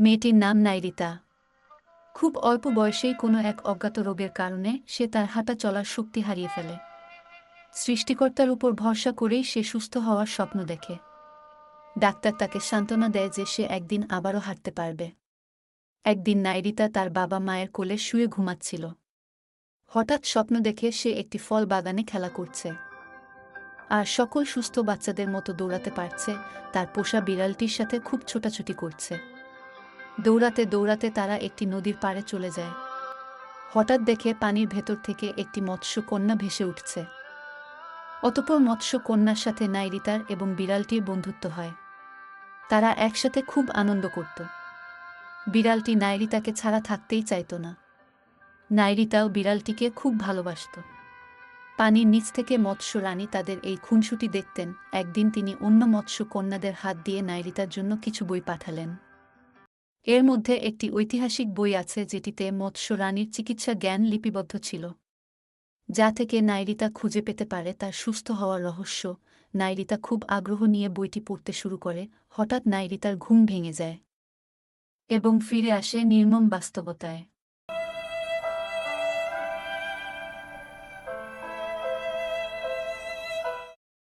মেয়েটির নাম নাইরিতা। খুব অল্প বয়সেই কোনো এক অজ্ঞাত রোগের কারণে সে তার হাঁটা চলার শক্তি হারিয়ে ফেলে। সৃষ্টিকর্তার উপর ভরসা করেই সে সুস্থ হওয়ার স্বপ্ন দেখে। ডাক্তার তাকে সান্ত্বনা দেয় যে সে একদিন আবারও হাঁটতে পারবে। একদিন নাইরিতা তার বাবা মায়ের কোলে শুয়ে ঘুমাচ্ছিল। হঠাৎ স্বপ্ন দেখে সে একটি ফল বাগানে খেলা করছে, আর সকল সুস্থ বাচ্চাদের মতো দৌড়াতে পারছে, তার পোষা বিড়ালটির সাথে খুব ছোটাছুটি করছে। দৌড়াতে দৌড়াতে তারা একটি নদীর পাড়ে চলে যায়। হঠাৎ দেখে পানির ভেতর থেকে একটি মৎস্যকন্যা ভেসে উঠছে। অতঃপর মৎস্যকন্যার সাথে নাইরিতার এবং বিড়ালটির বন্ধুত্ব হয়। তারা একসাথে খুব আনন্দ করত। বিড়ালটি নাইরিতাকে ছাড়া থাকতেই চাইত না। নাইরিতাও বিড়ালটিকে খুব ভালোবাসত। পানির নিচ থেকে মৎস্য রানী তাদের এই খুনসুটি দেখতেন। একদিন তিনি অন্য মৎস্যকন্যাদের হাত দিয়ে নাইরিতার জন্য কিছু বই পাঠালেন। এর মধ্যে একটি ঐতিহাসিক বই আছে যেটিতে মৎস্য রানীর চিকিৎসা জ্ঞান লিপিবদ্ধ ছিল, যা থেকে নাইরিতা খুঁজে পেতে পারে তার সুস্থ হওয়ার রহস্য। নাইরিতা খুব আগ্রহ নিয়ে বইটি পড়তে শুরু করে। হঠাৎ নাইরিতার ঘুম ভেঙে যায় এবং ফিরে আসে নির্মম বাস্তবতায়।